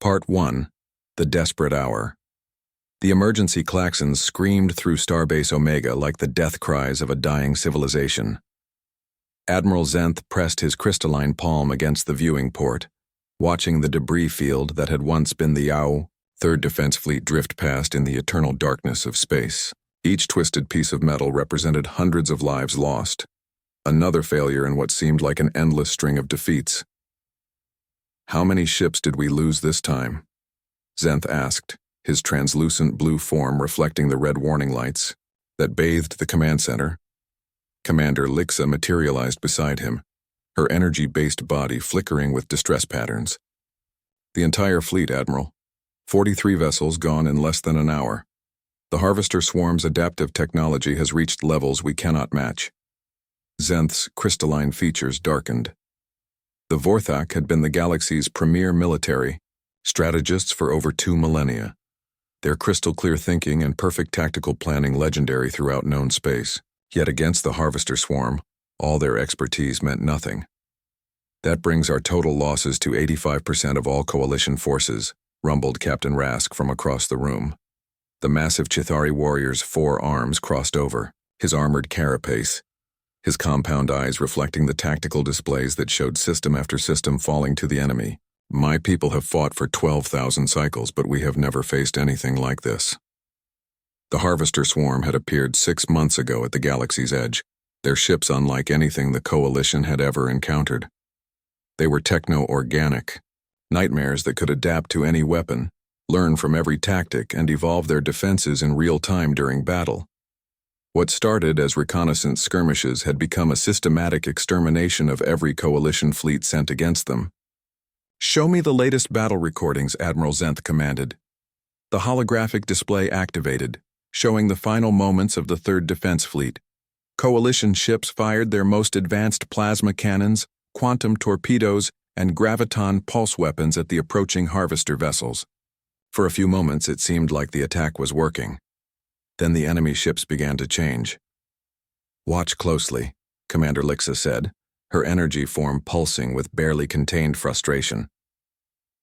Part 1. The Desperate Hour. The emergency klaxons screamed through Starbase Omega like the death cries of a dying civilization. Admiral Zenth pressed his crystalline palm against the viewing port, watching the debris field that had once been the YAO, 3rd Defense Fleet drift past in the eternal darkness of space. Each twisted piece of metal represented hundreds of lives lost. Another failure in what seemed like an endless string of defeats. "How many ships did we lose this time?" Zenth asked, his translucent blue form reflecting the red warning lights that bathed the command center. Commander Lixa materialized beside him, her energy-based body flickering with distress patterns. "The entire fleet, Admiral. 43 vessels gone in less than an hour. The Harvester Swarm's adaptive technology has reached levels we cannot match." Zenth's crystalline features darkened. The Vorthak had been the galaxy's premier military, strategists for over 2 millennia. Their crystal-clear thinking and perfect tactical planning legendary throughout known space. Yet against the Harvester Swarm, all their expertise meant nothing. "That brings our total losses to 85% of all Coalition forces," rumbled Captain Rask from across the room. The massive Chithari warrior's 4 arms crossed over, his armored carapace, his compound eyes reflecting the tactical displays that showed system after system falling to the enemy. "My people have fought for 12,000 cycles, but we have never faced anything like this." The Harvester Swarm had appeared 6 months ago at the galaxy's edge, their ships unlike anything the Coalition had ever encountered. They were techno-organic, nightmares that could adapt to any weapon, learn from every tactic, and evolve their defenses in real time during battle. What started as reconnaissance skirmishes had become a systematic extermination of every Coalition fleet sent against them. "Show me the latest battle recordings," Admiral Zenth commanded. The holographic display activated, showing the final moments of the 3rd Defense Fleet. Coalition ships fired their most advanced plasma cannons, quantum torpedoes, and graviton pulse weapons at the approaching Harvester vessels. For a few moments it seemed like the attack was working. Then the enemy ships began to change. "Watch closely," Commander Lixa said, her energy form pulsing with barely contained frustration.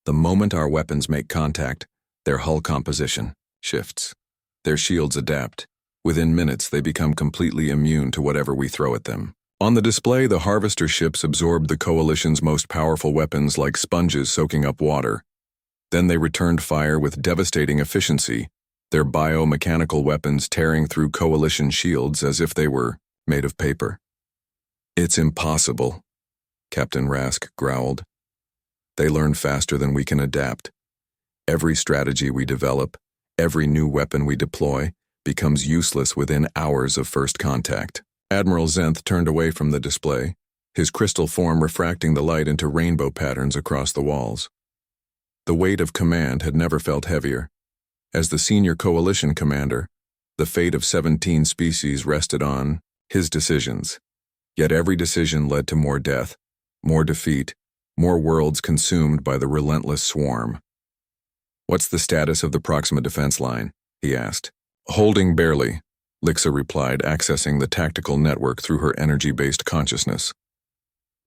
"The moment our weapons make contact, their hull composition shifts. Their shields adapt. Within minutes, they become completely immune to whatever we throw at them." On the display, the Harvester ships absorbed the Coalition's most powerful weapons like sponges soaking up water. Then they returned fire with devastating efficiency, their biomechanical weapons tearing through Coalition shields as if they were made of paper. "It's impossible," Captain Rask growled. "They learn faster than we can adapt. Every strategy we develop, every new weapon we deploy, becomes useless within hours of first contact." Admiral Zenth turned away from the display, his crystal form refracting the light into rainbow patterns across the walls. The weight of command had never felt heavier. As the senior Coalition commander, the fate of 17 species rested on his decisions. Yet every decision led to more death, more defeat, more worlds consumed by the relentless swarm. "What's the status of the Proxima defense line?" he asked. "Holding barely," Lixa replied, accessing the tactical network through her energy-based consciousness.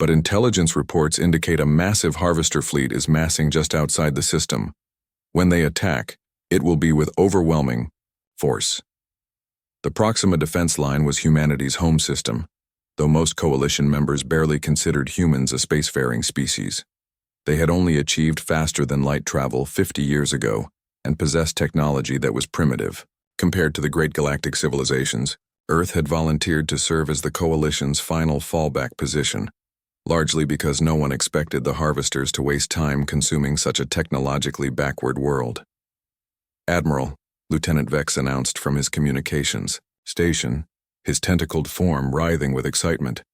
"But intelligence reports indicate a massive Harvester fleet is massing just outside the system. When they attack, it will be with overwhelming force." The Proxima defense line was humanity's home system, though most Coalition members barely considered humans a spacefaring species. They had only achieved faster-than-light travel 50 years ago and possessed technology that was primitive. Compared to the great galactic civilizations, Earth had volunteered to serve as the Coalition's final fallback position, largely because no one expected the Harvesters to waste time consuming such a technologically backward world. "Admiral," Lieutenant Vex announced from his communications station, his tentacled form writhing with excitement.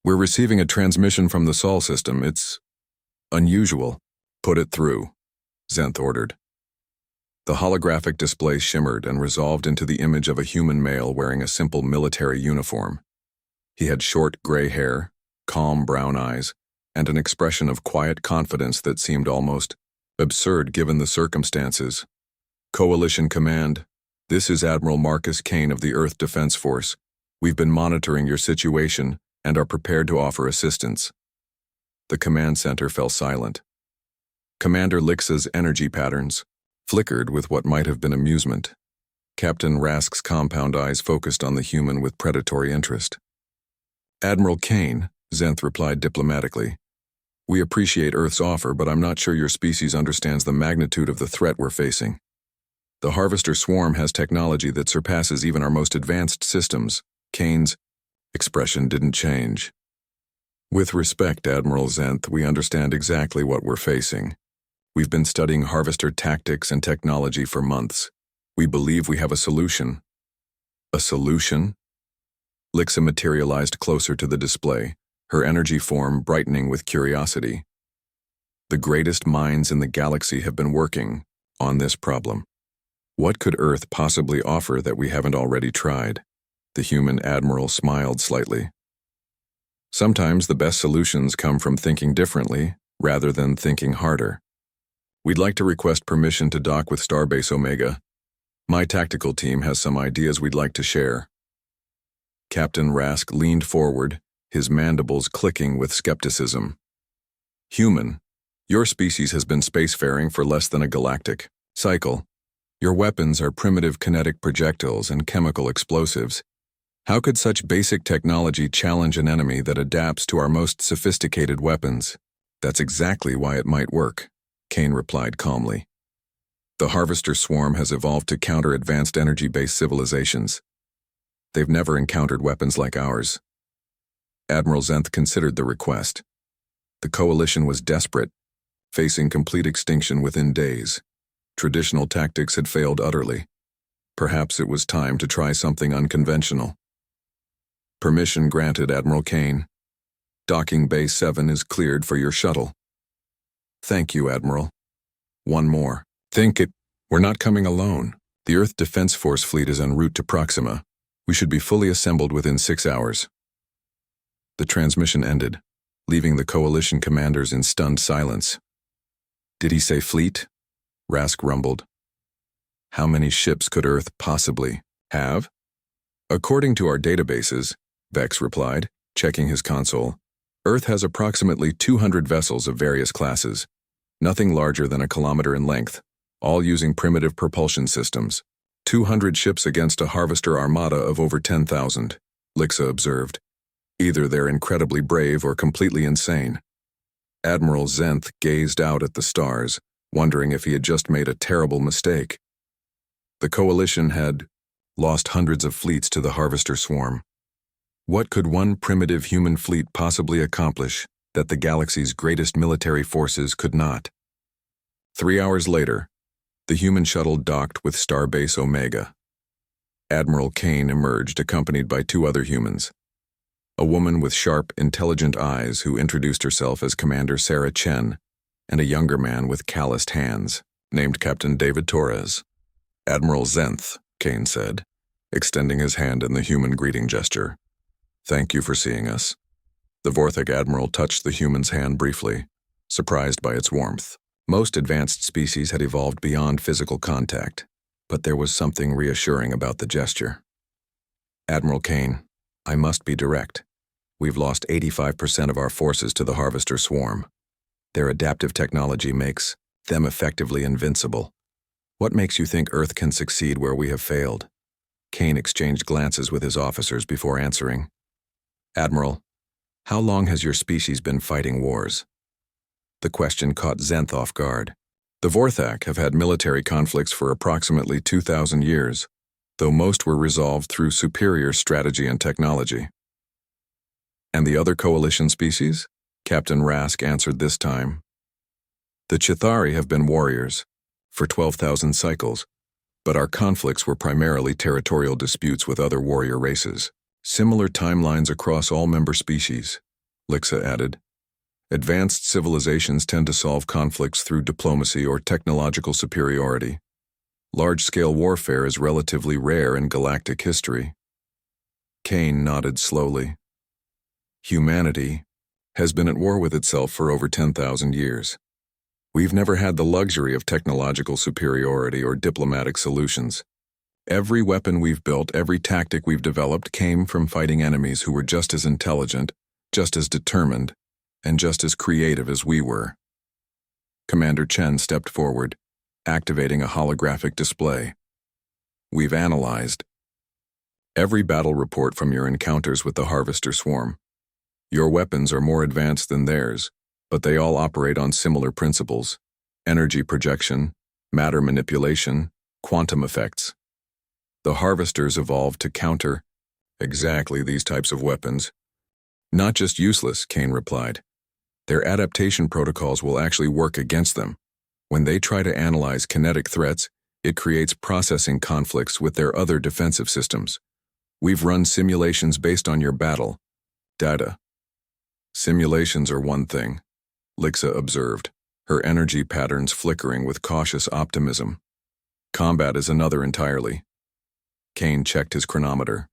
"We're receiving a transmission from the Sol system. It's unusual." "Put it through," Zenth ordered. The holographic display shimmered and resolved into the image of a human male wearing a simple military uniform. He had short gray hair, calm brown eyes, and an expression of quiet confidence that seemed almost absurd given the circumstances. "Coalition Command, this is Admiral Marcus Kane of the Earth Defense Force. We've been monitoring your situation and are prepared to offer assistance." The command center fell silent. Commander Lixa's energy patterns flickered with what might have been amusement. Captain Rask's compound eyes focused on the human with predatory interest. Admiral Kane, Zenth replied diplomatically. We appreciate Earth's offer, but I'm not sure your species understands the magnitude of the threat we're facing. The Harvester swarm has technology that surpasses even our most advanced systems. Kane's expression didn't change. With respect, Admiral Zenth, we understand exactly what we're facing. We've been studying Harvester tactics and technology for months. We believe we have a solution. A solution? Lixa materialized closer to the display, her energy form brightening with curiosity. The greatest minds in the galaxy have been working on this problem. What could Earth possibly offer that we haven't already tried? The human admiral smiled slightly. Sometimes the best solutions come from thinking differently rather than thinking harder. We'd like to request permission to dock with Starbase Omega. My tactical team has some ideas we'd like to share. Captain Rask leaned forward, his mandibles clicking with skepticism. Human, your species has been spacefaring for less than a galactic cycle. Your weapons are primitive kinetic projectiles and chemical explosives. How could such basic technology challenge an enemy that adapts to our most sophisticated weapons? That's exactly why it might work, Kane replied calmly. The Harvester swarm has evolved to counter advanced energy-based civilizations. They've never encountered weapons like ours. Admiral Zenth considered the request. The coalition was desperate, facing complete extinction within days. Traditional tactics had failed utterly. Perhaps it was time to try something unconventional. Permission granted, Admiral Kane. Docking Bay 7 is cleared for your shuttle. Thank you, Admiral. One more. We're not coming alone. The Earth Defense Force fleet is en route to Proxima. We should be fully assembled within 6 hours. The transmission ended, leaving the coalition commanders in stunned silence. Did he say fleet? Rask rumbled. How many ships could Earth possibly have? According to our databases, Vex replied, checking his console, Earth has approximately 200 vessels of various classes, nothing larger than a kilometer in length, all using primitive propulsion systems. 200 ships against a Harvester armada of over 10,000, Lixa observed. Either they're incredibly brave or completely insane. Admiral Zenth gazed out at the stars, wondering if he had just made a terrible mistake. The coalition had lost hundreds of fleets to the Harvester swarm. What could one primitive human fleet possibly accomplish that the galaxy's greatest military forces could not? 3 hours later, the human shuttle docked with Starbase Omega. Admiral Kane emerged accompanied by 2 other humans. A woman with sharp, intelligent eyes who introduced herself as Commander Sarah Chen, and a younger man with calloused hands, named Captain David Torres. Admiral Zenth, Kane said, extending his hand in the human greeting gesture. Thank you for seeing us. The Vorthok Admiral touched the human's hand briefly, surprised by its warmth. Most advanced species had evolved beyond physical contact, but there was something reassuring about the gesture. Admiral Kane, I must be direct. We've lost 85% of our forces to the Harvester swarm. Their adaptive technology makes them effectively invincible. What makes you think Earth can succeed where we have failed? Kane exchanged glances with his officers before answering. Admiral, how long has your species been fighting wars? The question caught Zenth off guard. The Vorthak have had military conflicts for approximately 2,000 years, though most were resolved through superior strategy and technology. And the other coalition species? Captain Rask answered this time. The Chithari have been warriors for 12,000 cycles, but our conflicts were primarily territorial disputes with other warrior races. Similar timelines across all member species, Lixa added. Advanced civilizations tend to solve conflicts through diplomacy or technological superiority. Large-scale warfare is relatively rare in galactic history. Kane nodded slowly. Humanity has been at war with itself for over 10,000 years. We've never had the luxury of technological superiority or diplomatic solutions. Every weapon we've built, every tactic we've developed came from fighting enemies who were just as intelligent, just as determined, and just as creative as we were. Commander Chen stepped forward, activating a holographic display. We've analyzed every battle report from your encounters with the Harvester Swarm. Your weapons are more advanced than theirs, but they all operate on similar principles: energy projection, matter manipulation, quantum effects. The Harvesters evolved to counter exactly these types of weapons. Not just useless, Kane replied. Their adaptation protocols will actually work against them. When they try to analyze kinetic threats, it creates processing conflicts with their other defensive systems. We've run simulations based on your battle data. Simulations are one thing, Lixa observed, her energy patterns flickering with cautious optimism. Combat is another entirely. Kane checked his chronometer.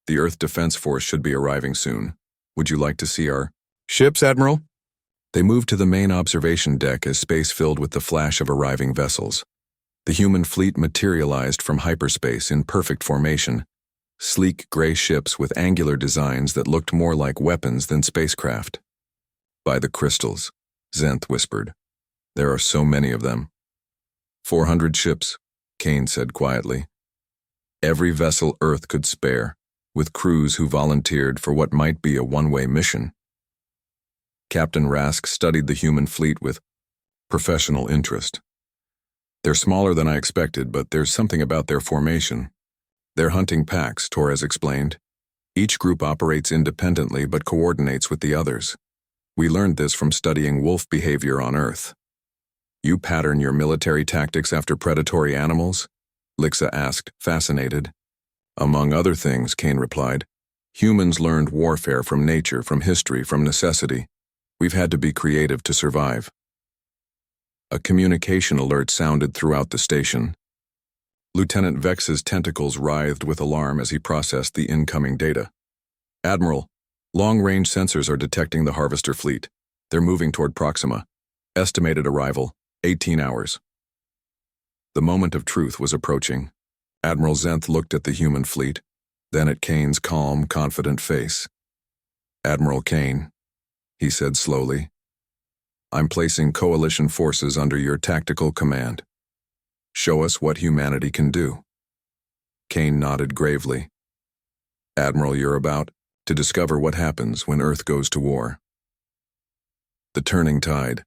The Earth Defense Force should be arriving soon. Would you like to see our ships, Admiral? They moved to the main observation deck as space filled with the flash of arriving vessels. The human fleet materialized from hyperspace in perfect formation, sleek gray ships with angular designs that looked more like weapons than spacecraft. By the crystals, Zenth whispered. There are so many of them. 400 ships, Kane said quietly. Every vessel Earth could spare, with crews who volunteered for what might be a one-way mission. Captain Rask studied the human fleet with professional interest. They're smaller than I expected, but there's something about their formation. They're hunting packs, Torres explained. Each group operates independently but coordinates with the others. We learned this from studying wolf behavior on Earth. You pattern your military tactics after predatory animals? Lixa asked, fascinated. Among other things, Kane replied. Humans learned warfare from nature, from history, from necessity. We've had to be creative to survive. A communication alert sounded throughout the station. Lieutenant Vex's tentacles writhed with alarm as he processed the incoming data. Admiral, long-range sensors are detecting the Harvester fleet. They're moving toward Proxima. Estimated arrival, 18 hours. The moment of truth was approaching. Admiral Zenth looked at the human fleet, then at Kane's calm, confident face. Admiral Kane, he said slowly, I'm placing coalition forces under your tactical command. Show us what humanity can do. Kane nodded gravely. Admiral, you're about to discover what happens when Earth goes to war. The turning tide.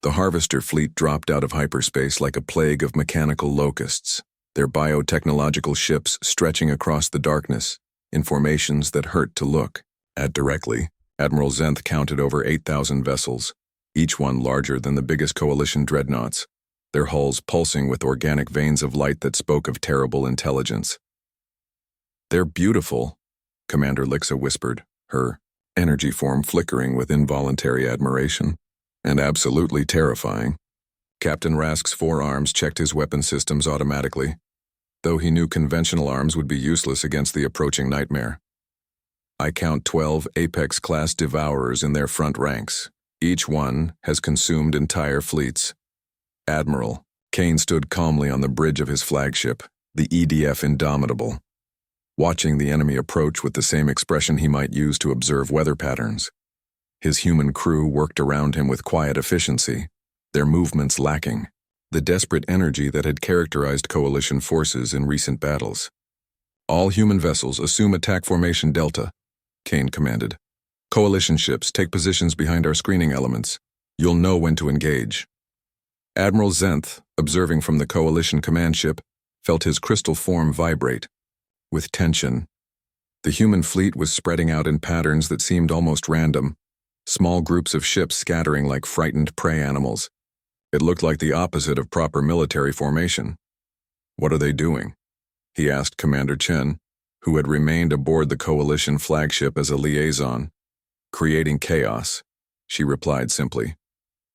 The Harvester fleet dropped out of hyperspace like a plague of mechanical locusts, their biotechnological ships stretching across the darkness in formations that hurt to look at directly. Admiral Zenth counted over 8,000 vessels, each one larger than the biggest coalition dreadnoughts, their hulls pulsing with organic veins of light that spoke of terrible intelligence. They're beautiful, Commander Lixa whispered, her energy form flickering with involuntary admiration, and absolutely terrifying. Captain Rask's forearms checked his weapon systems automatically, though he knew conventional arms would be useless against the approaching nightmare. I count 12 Apex-class devourers in their front ranks. Each one has consumed entire fleets. Admiral, Kane stood calmly on the bridge of his flagship, the EDF Indomitable, watching the enemy approach with the same expression he might use to observe weather patterns. His human crew worked around him with quiet efficiency, their movements lacking the desperate energy that had characterized coalition forces in recent battles. All human vessels assume attack formation Delta, Kane commanded. Coalition ships take positions behind our screening elements. You'll know when to engage. Admiral Zenth, observing from the coalition command ship, felt his crystal form vibrate. With tension, the human fleet was spreading out in patterns that seemed almost random, small groups of ships scattering like frightened prey animals. It looked like the opposite of proper military formation. What are they doing? He asked Commander Chen, who had remained aboard the coalition flagship as a liaison. Creating chaos, she replied simply.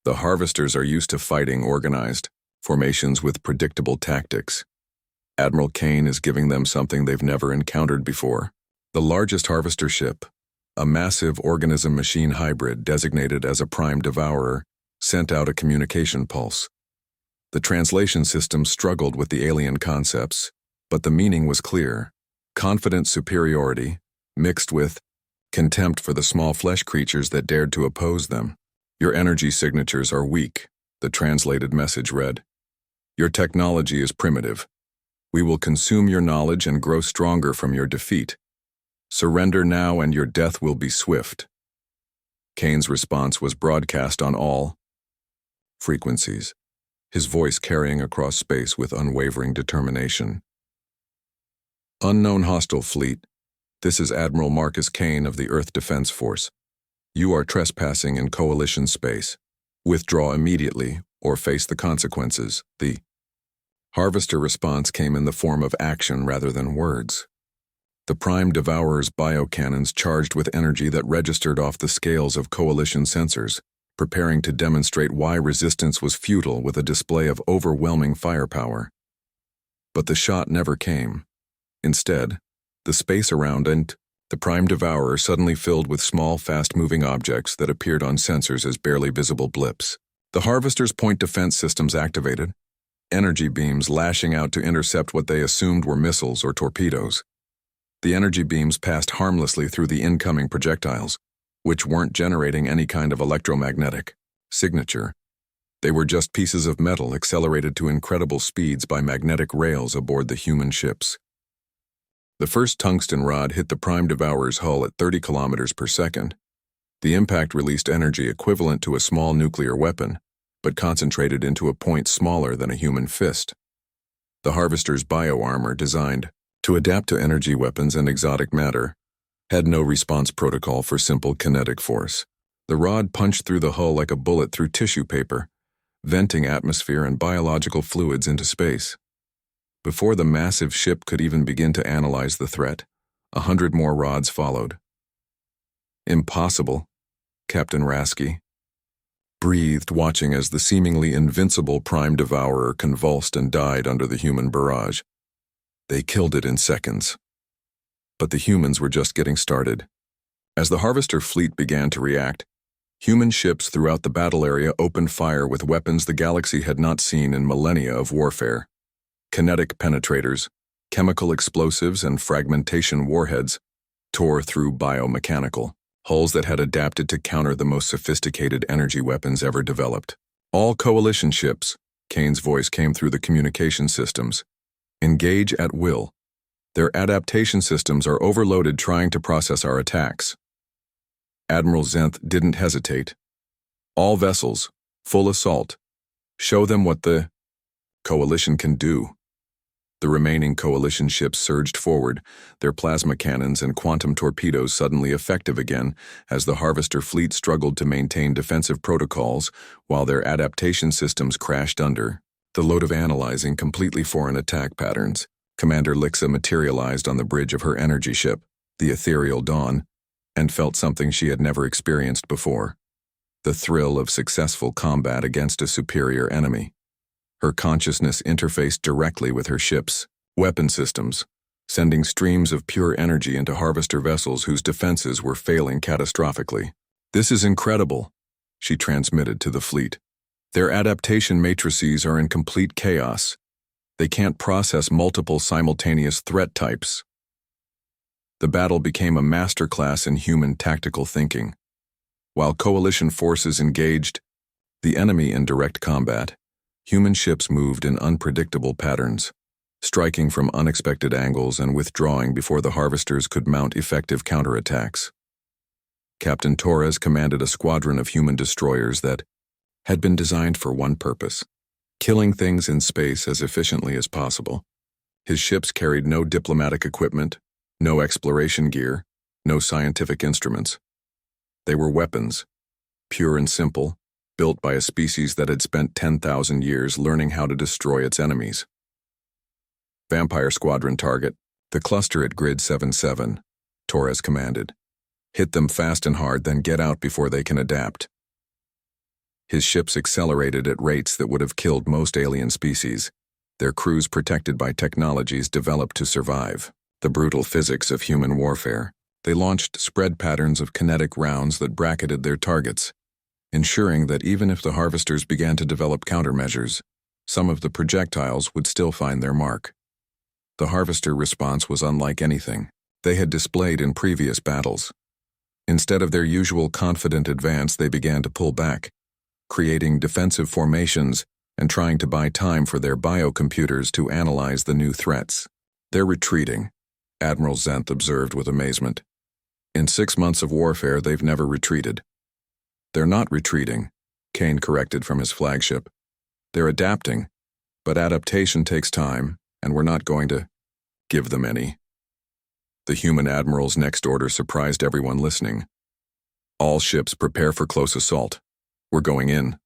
The Harvesters are used to fighting organized formations with predictable tactics. Admiral Kane is giving them something they've never encountered before. The largest Harvester ship, a massive organism-machine hybrid designated as a prime devourer, sent out a communication pulse. The translation system struggled with the alien concepts, but the meaning was clear. Confident superiority, mixed with contempt for the small flesh creatures that dared to oppose them. Your energy signatures are weak, the translated message read. Your technology is primitive. We will consume your knowledge and grow stronger from your defeat. Surrender now and your death will be swift. Kane's response was broadcast on all frequencies, his voice carrying across space with unwavering determination. Unknown hostile fleet, this is Admiral Marcus Kane of the Earth Defense Force. You are trespassing in Coalition space. Withdraw immediately or face the consequences. The Harvester response came in the form of action rather than words. The Prime Devourer's biocannons charged with energy that registered off the scales of Coalition sensors, preparing to demonstrate why resistance was futile with a display of overwhelming firepower. But the shot never came. Instead, the space around the Prime Devourer suddenly filled with small, fast-moving objects that appeared on sensors as barely visible blips. The Harvester's point defense systems activated, energy beams lashing out to intercept what they assumed were missiles or torpedoes. The energy beams passed harmlessly through the incoming projectiles, which weren't generating any kind of electromagnetic signature. They were just pieces of metal accelerated to incredible speeds by magnetic rails aboard the human ships. The first tungsten rod hit the Prime Devourer's hull at 30 kilometers per second. The impact released energy equivalent to a small nuclear weapon, but concentrated into a point smaller than a human fist. The Harvester's bioarmor, designed to adapt to energy weapons and exotic matter, had no response protocol for simple kinetic force. The rod punched through the hull like a bullet through tissue paper, venting atmosphere and biological fluids into space. Before the massive ship could even begin to analyze the threat, 100 more rods followed. Impossible, Captain Rasky breathed, watching as the seemingly invincible Prime Devourer convulsed and died under the human barrage. They killed it in seconds. But the humans were just getting started. As the Harvester fleet began to react, human ships throughout the battle area opened fire with weapons the galaxy had not seen in millennia of warfare. Kinetic penetrators, chemical explosives, and fragmentation warheads tore through biomechanical hulls that had adapted to counter the most sophisticated energy weapons ever developed. All Coalition ships, Kane's voice came through the communication systems, engage at will. Their adaptation systems are overloaded trying to process our attacks. Admiral Zenth didn't hesitate. All vessels, full assault. Show them what the Coalition can do. The remaining Coalition ships surged forward, their plasma cannons and quantum torpedoes suddenly effective again as the Harvester fleet struggled to maintain defensive protocols while their adaptation systems crashed under the load of analyzing completely foreign attack patterns. Commander Lixa materialized on the bridge of her energy ship, the Ethereal Dawn, and felt something she had never experienced before: the thrill of successful combat against a superior enemy. Her consciousness interfaced directly with her ship's weapon systems, sending streams of pure energy into Harvester vessels whose defenses were failing catastrophically. "This is incredible," she transmitted to the fleet. "Their adaptation matrices are in complete chaos. They can't process multiple simultaneous threat types." The battle became a masterclass in human tactical thinking. While Coalition forces engaged the enemy in direct combat, human ships moved in unpredictable patterns, striking from unexpected angles and withdrawing before the Harvesters could mount effective counterattacks. Captain Torres commanded a squadron of human destroyers that had been designed for one purpose: killing things in space as efficiently as possible. His ships carried no diplomatic equipment, no exploration gear, no scientific instruments. They were weapons, pure and simple, built by a species that had spent 10,000 years learning how to destroy its enemies. "Vampire Squadron target, the cluster at Grid 77, Torres commanded. "Hit them fast and hard, then get out before they can adapt." His ships accelerated at rates that would have killed most alien species, their crews protected by technologies developed to survive the brutal physics of human warfare. They launched spread patterns of kinetic rounds that bracketed their targets, ensuring that even if the Harvesters began to develop countermeasures, some of the projectiles would still find their mark. The Harvester response was unlike anything they had displayed in previous battles. Instead of their usual confident advance, they began to pull back, creating defensive formations and trying to buy time for their biocomputers to analyze the new threats. "They're retreating," Admiral Zenth observed with amazement. "In 6 months of warfare, they've never retreated." "They're not retreating," Kane corrected from his flagship. "They're adapting, but adaptation takes time, and we're not going to give them any." The human admiral's next order surprised everyone listening. "All ships prepare for close assault. We're going in."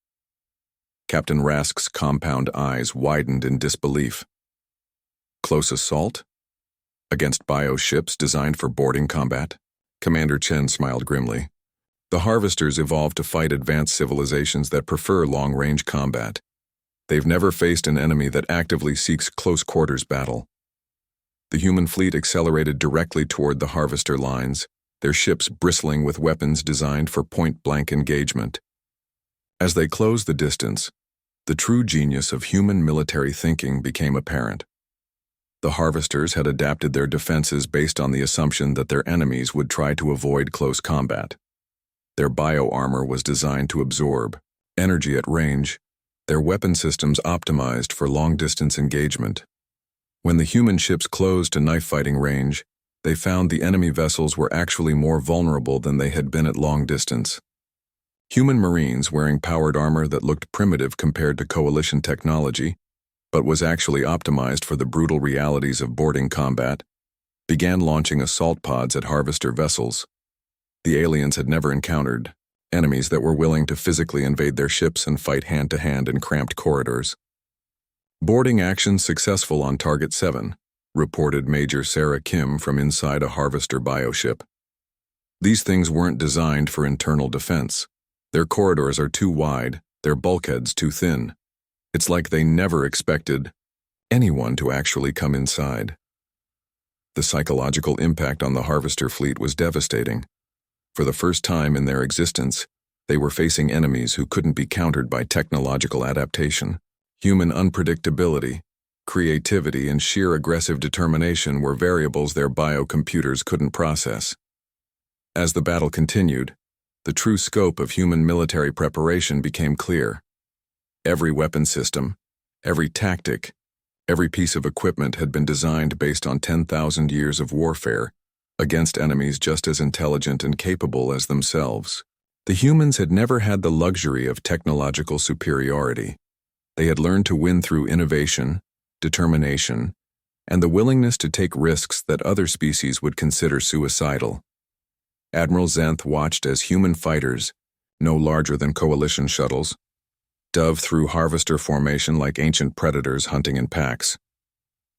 Captain Rask's compound eyes widened in disbelief. "Close assault? Against bio-ships designed for boarding combat?" Commander Chen smiled grimly. "The Harvesters evolved to fight advanced civilizations that prefer long-range combat. They've never faced an enemy that actively seeks close-quarters battle." The human fleet accelerated directly toward the Harvester lines, their ships bristling with weapons designed for point-blank engagement. As they closed the distance, the true genius of human military thinking became apparent. The Harvesters had adapted their defenses based on the assumption that their enemies would try to avoid close combat. Their bio-armor was designed to absorb energy at range, their weapon systems optimized for long-distance engagement. When the human ships closed to knife-fighting range, they found the enemy vessels were actually more vulnerable than they had been at long distance. Human Marines wearing powered armor that looked primitive compared to Coalition technology, but was actually optimized for the brutal realities of boarding combat, began launching assault pods at Harvester vessels. The aliens had never encountered enemies that were willing to physically invade their ships and fight hand-to-hand in cramped corridors. "Boarding action successful on Target 7, reported Major Sarah Kim from inside a Harvester bioship. "These things weren't designed for internal defense. Their corridors are too wide, their bulkheads too thin. It's like they never expected anyone to actually come inside." The psychological impact on the Harvester fleet was devastating. For the first time in their existence, they were facing enemies who couldn't be countered by technological adaptation. Human unpredictability, creativity, and sheer aggressive determination were variables their biocomputers couldn't process. As the battle continued, the true scope of human military preparation became clear. Every weapon system, every tactic, every piece of equipment had been designed based on 10,000 years of warfare against enemies just as intelligent and capable as themselves. The humans had never had the luxury of technological superiority. They had learned to win through innovation, determination, and the willingness to take risks that other species would consider suicidal. Admiral Zenth watched as human fighters, no larger than Coalition shuttles, dove through Harvester formation like ancient predators hunting in packs.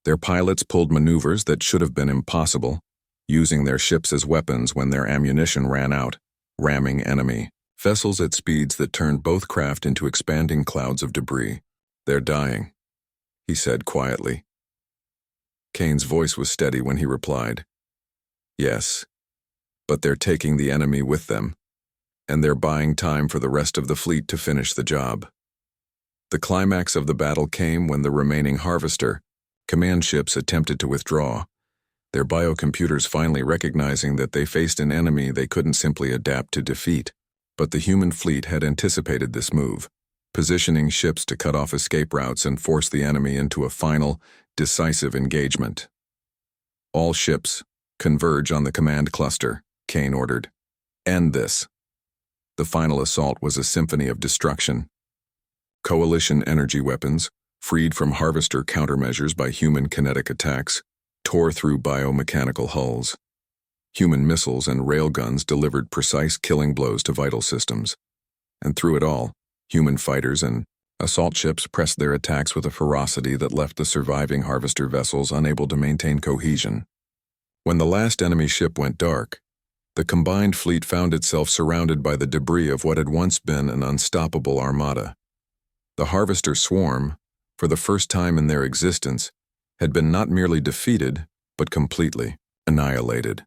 Their pilots pulled maneuvers that should have been impossible, using their ships as weapons when their ammunition ran out, ramming enemy vessels at speeds that turned both craft into expanding clouds of debris. "They're dying," he said quietly. Kane's voice was steady when he replied, "Yes, but they're taking the enemy with them, and they're buying time for the rest of the fleet to finish the job." The climax of the battle came when the remaining Harvester command ships attempted to withdraw, their biocomputers finally recognizing that they faced an enemy they couldn't simply adapt to defeat. But the human fleet had anticipated this move, positioning ships to cut off escape routes and force the enemy into a final, decisive engagement. "All ships, converge on the command cluster," Kane ordered. "End this." The final assault was a symphony of destruction. Coalition energy weapons, freed from Harvester countermeasures by human kinetic attacks, tore through biomechanical hulls. Human missiles and railguns delivered precise killing blows to vital systems. And through it all, human fighters and assault ships pressed their attacks with a ferocity that left the surviving Harvester vessels unable to maintain cohesion. When the last enemy ship went dark, the combined fleet found itself surrounded by the debris of what had once been an unstoppable armada. The Harvester swarm, for the first time in their existence, had been not merely defeated, but completely annihilated.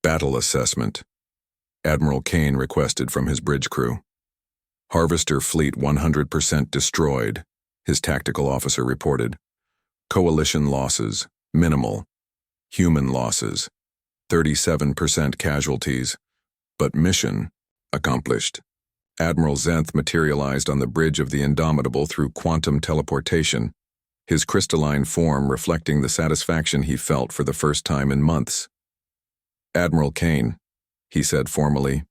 "Battle assessment," Admiral Kane requested from his bridge crew. "Harvester fleet 100% destroyed," his tactical officer reported. "Coalition losses, minimal. Human losses, 37% casualties, But mission accomplished. Admiral Zenth materialized on the bridge of the Indomitable through quantum teleportation, his crystalline form reflecting the satisfaction he felt for the first time in months. "Admiral Kane," he said formally,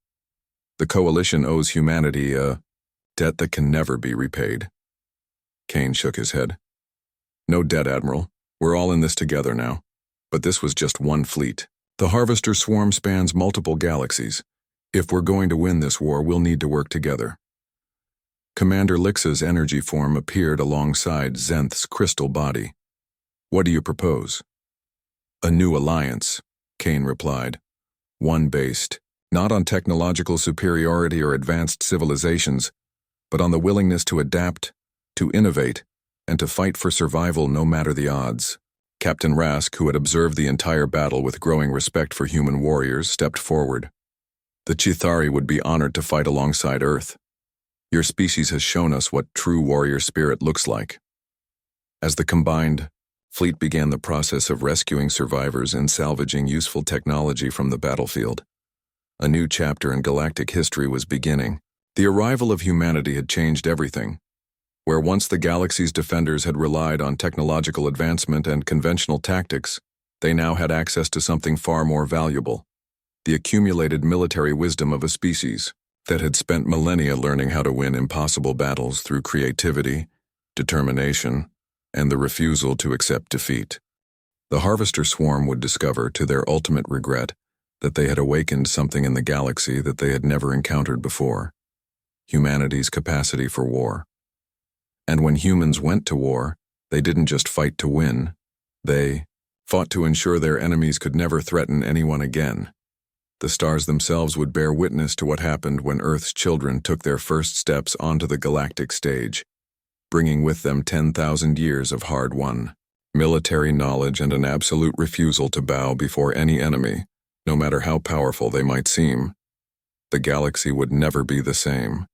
"the Coalition owes humanity a debt that can never be repaid." Kane shook his head. "No debt, Admiral. We're all in this together now. But this was just one fleet. The Harvester swarm spans multiple galaxies. If we're going to win this war, we'll need to work together." Commander Lixa's energy form appeared alongside Zenth's crystal body. "What do you propose?" "A new alliance," Kane replied. "One based, not on technological superiority or advanced civilizations, but on the willingness to adapt, to innovate, and to fight for survival no matter the odds." Captain Rask, who had observed the entire battle with growing respect for human warriors, stepped forward. "The Chithari would be honored to fight alongside Earth. Your species has shown us what true warrior spirit looks like." As the combined fleet began the process of rescuing survivors and salvaging useful technology from the battlefield, a new chapter in galactic history was beginning. The arrival of humanity had changed everything. Where once the galaxy's defenders had relied on technological advancement and conventional tactics, they now had access to something far more valuable: the accumulated military wisdom of a species that had spent millennia learning how to win impossible battles through creativity, determination, and the refusal to accept defeat. The Harvester swarm would discover, to their ultimate regret, that they had awakened something in the galaxy that they had never encountered before: humanity's capacity for war. And when humans went to war, they didn't just fight to win. They fought to ensure their enemies could never threaten anyone again. The stars themselves would bear witness to what happened when Earth's children took their first steps onto the galactic stage, bringing with them 10,000 years of hard-won military knowledge and an absolute refusal to bow before any enemy, no matter how powerful they might seem. The galaxy would never be the same.